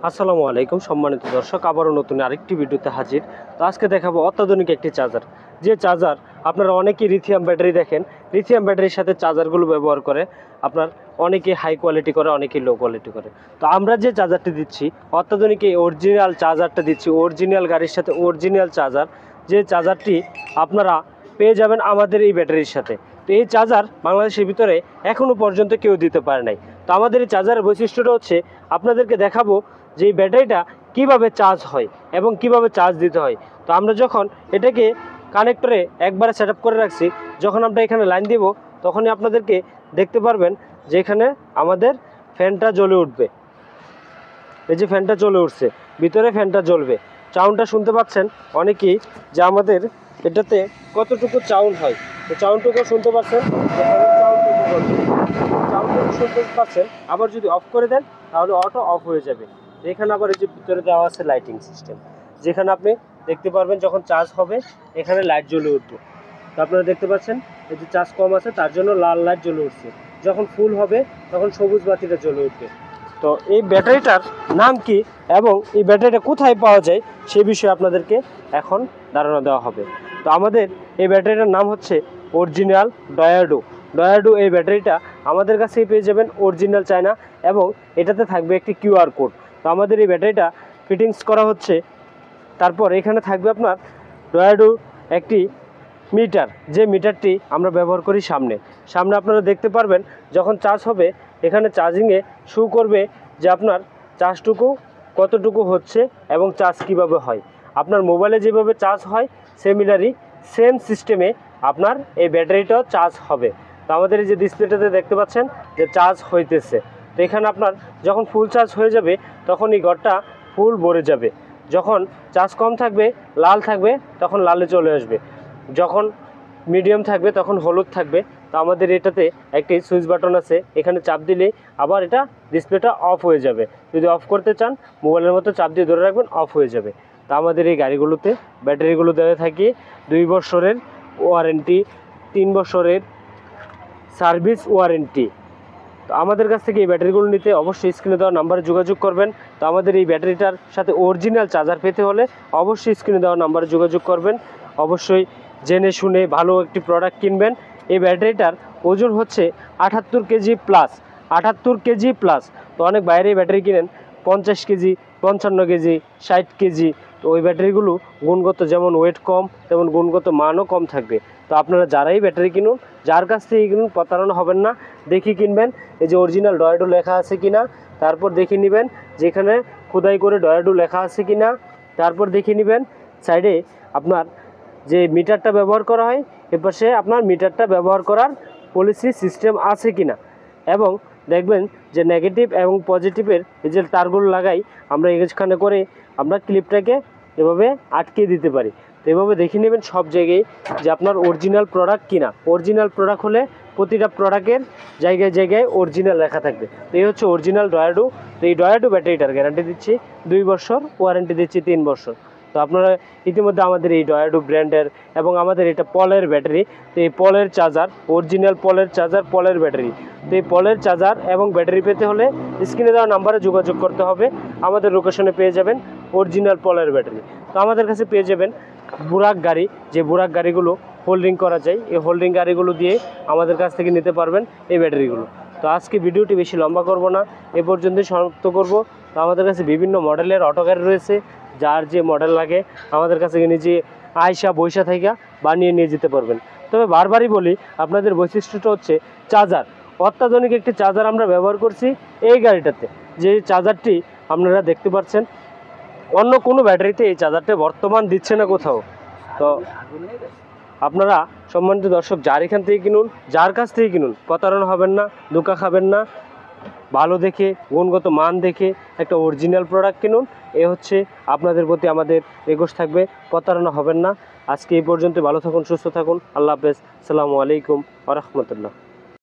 আসসালামু আলাইকুম সম্মানিত দর্শক, আবারও নতুন আরেকটি ভিডিওতে হাজির। তো আজকে দেখাবো অত্যাধুনিক একটি চার্জার। যে চার্জার আপনারা অনেকেই লিথিয়াম ব্যাটারি দেখেন, লিথিয়াম ব্যাটারির সাথে চার্জারগুলো ব্যবহার করে আপনার অনেকে হাই কোয়ালিটি করে, অনেকে লো কোয়ালিটি করে। তো আমরা যে চার্জারটি দিচ্ছি অত্যাধুনিক এই অরিজিনাল চার্জারটা দিচ্ছি, অরিজিনাল গাড়ির সাথে অরিজিনাল চার্জার। যে চার্জারটি আপনারা পেয়ে যাবেন আমাদের এই ব্যাটারির সাথে। তো এই চার্জার বাংলাদেশের ভিতরে এখনও পর্যন্ত কেউ দিতে পারে নাই। তো আমাদের এই চার্জারের বৈশিষ্ট্যটা হচ্ছে আপনাদেরকে দেখাবো যে এই ব্যাটারিটা কিভাবে চার্জ হয় এবং কিভাবে চার্জ দিতে হয়। তো আমরা যখন এটাকে কানেক্টরে একবারে সেট আপ করে রাখছি, যখন আমরা এখানে লাইন দিব তখনই আপনাদেরকে দেখতে পারবেন যে এখানে আমাদের ফ্যানটা জ্বলে উঠবে। এই যে ফ্যানটা জ্বলে উঠছে, ভিতরে ফ্যানটা জ্বলবে। সাউন্ডটা শুনতে পাচ্ছেন অনেকেই যে আমাদের এটাতে কতটুকু সাউন্ড হয়। তো সাউন্ডটুকু শুনতে পাচ্ছেন, সাউন্ডটুকু শুনতে পাচ্ছেন। আবার যদি অফ করে দেন তাহলে অটো অফ হয়ে যাবে। এখানে আবার এই যে ভিতরে দেওয়া আছে লাইটিং সিস্টেম, যেখানে আপনি দেখতে পারবেন যখন চার্জ হবে এখানে লাইট জ্বলে উঠবে। তো আপনারা দেখতে পাচ্ছেন এই যে চার্জ কম আছে তার জন্য লাল লাইট জ্বলে উঠছে, যখন ফুল হবে তখন সবুজ বাতিটা জ্বলে উঠবে। তো এই ব্যাটারিটার নাম কি এবং এই ব্যাটারিটা কোথায় পাওয়া যায় সেই বিষয়ে আপনাদেরকে এখন ধারণা দেওয়া হবে। তো আমাদের এই ব্যাটারিটার নাম হচ্ছে অরিজিনাল ডয়াডো। ডয়াডো এই ব্যাটারিটা আমাদের কাছেই পেয়ে যাবেন, অরিজিনাল চায়না, এবং এটাতে থাকবে একটি কিউআর কোড। তো আমাদের এই ব্যাটারিটা ফিটিংস করা হচ্ছে। তারপর এখানে থাকবে আপনার ডয়াডো একটি মিটার, যে মিটারটি আমরা ব্যবহার করি সামনে সামনে আপনারা দেখতে পারবেন যখন চার্জ হবে এখানে চার্জিংয়ে শো করবে যে আপনার চার্জটুকু কতটুকু হচ্ছে এবং চার্জ কিভাবে হয়। আপনার মোবাইলে যেভাবে চার্জ হয় সিমিলারই সেম সিস্টেমে আপনার এই ব্যাটারিটাও চার্জ হবে। তো আমাদের এই যে ডিসপ্লেটাতে দেখতে পাচ্ছেন যে চার্জ হইতেছে। তো এখানে আপনার যখন ফুল চার্জ হয়ে যাবে তখন এই ঘরটা ফুল ভরে যাবে। যখন চার্জ কম থাকবে লাল থাকবে তখন লালে চলে আসবে, যখন মিডিয়াম থাকবে তখন হলুদ থাকবে। তো আমাদের এটাতে একটি সুইচ বাটন আছে, এখানে চাপ দিলেই আবার এটা ডিসপ্লেটা অফ হয়ে যাবে। যদি অফ করতে চান মোবাইলের মতো চাপ দিয়ে ধরে রাখবেন, অফ হয়ে যাবে। তো আমাদের এই গাড়িগুলোতে ব্যাটারিগুলো দেওয়া থাকে 2 বছরের ওয়ারেন্টি, 3 বছরের সার্ভিস ওয়ারেন্টি। তো আমাদের কাছ থেকে এই ব্যাটারিগুলো নিতে অবশ্যই স্ক্রিনে দেওয়া নাম্বারে যোগাযোগ করবেন। তো আমাদের এই ব্যাটারিটার সাথে অরিজিনাল চার্জার পেতে হলে অবশ্যই স্ক্রিনে দেওয়া নাম্বারে যোগাযোগ করবেন। অবশ্যই জেনে শুনে ভালো একটি প্রোডাক্ট কিনবেন। এই ব্যাটারিটার ওজন হচ্ছে 78 কেজি প্লাস, 78 কেজি প্লাস। তো অনেক বাইরে ব্যাটারি কিনেন 50 কেজি, 55 কেজি, 60 কেজি। তো ওই ব্যাটারিগুলো গুণগত যেমন ওয়েট কম তেমন গুণগত মানও কম থাকবে। তো আপনারা যারাই ব্যাটারি কিনুন, যার কাছ থেকে কিনুন, প্রতারণা হবেন না, দেখি কিনবেন। এই যে অরিজিনাল ডয়াডো লেখা আছে কিনা তারপর দেখে নেবেন, যেখানে খোদাই করে ডয়াডো লেখা আছে কিনা তারপর দেখে নেবেন। সাইডে আপনার যে মিটারটা ব্যবহার করা হয় এপাশে আপনার মিটারটা ব্যবহার করার পলিসি সিস্টেম আছে কিনা, এবং দেখবেন যে নেগেটিভ এবং পজিটিভের এই যে তারগুলো লাগাই আমরা এখানে করে আমরা ক্লিপটাকে এভাবে আটকে দিতে পারি। তো এভাবে দেখে নেবেন সব জায়গায় যে আপনার অরিজিনাল প্রোডাক্ট কিনা। অরিজিনাল প্রোডাক্ট হলে প্রতিটা প্রোডাক্টের জায়গায় জায়গায় অরিজিনাল লেখা থাকবে। তো এই হচ্ছে অরিজিনাল ডয়াডো। তো এই ডয়াডো ব্যাটারিটার গ্যারান্টি দিচ্ছি 2 বছর, ওয়ারেন্টি দিচ্ছি 3 বছর। তো আপনারা ইতিমধ্যে আমাদের এই ডয়াডো ব্র্যান্ডের এবং আমাদের এটা পলের ব্যাটারি। তো এই পলের চার্জার, অরিজিনাল পলের চার্জার, পলের ব্যাটারি। তো এই পলের চার্জার এবং ব্যাটারি পেতে হলে স্ক্রিনে দেওয়া নাম্বারে যোগাযোগ করতে হবে। আমাদের লোকেশনে পেয়ে যাবেন অরিজিনাল পলের ব্যাটারি। তো আমাদের কাছে পেয়ে যাবেন বুরাক গাড়ি, যে বুরাক গাড়িগুলো হোল্ডিং করা যায়, এই হোল্ডিং গাড়িগুলো দিয়ে আমাদের কাছ থেকে নিতে পারবেন এই ব্যাটারিগুলো। তো আজকে ভিডিওটি বেশি লম্বা করব না, এ পর্যন্তই সমাপ্ত করব। তো আমাদের কাছে বিভিন্ন মডেলের অটো গাড়ি রয়েছে, যার যে মডেল লাগে আমাদের কাছে নিজে আয়সা বৈশা থেকে বানিয়ে নিয়ে যেতে পারবেন। তবে বারবারই বলি আপনাদের বৈশিষ্ট্যটা হচ্ছে চার্জার। অত্যাধুনিক একটি চার্জার আমরা ব্যবহার করছি এই গাড়িটাতে, যে চার্জারটি আপনারা দেখতে পাচ্ছেন অন্য কোনো ব্যাটারিতে এই চার্জারটা বর্তমান দিচ্ছে না কোথাও। তো আপনারা সম্মানিত দর্শক যার এখান থেকে কিনুন, যার কাছ থেকে কিনুন, প্রতারণা হবেন না, ধোঁকা খাবেন না, ভালো দেখে গুণগত মান দেখে একটা অরিজিনাল প্রোডাক্ট কিনুন। এ হচ্ছে আপনাদের প্রতি আমাদের রিকোয়েস্ট থাকবে, প্রতারণা হবেন না। আজকে এই পর্যন্ত, ভালো থাকুন, সুস্থ থাকুন, আল্লাহ হাফেজ, আসসালামু আলাইকুম ওয়া রাহমাতুল্লাহ।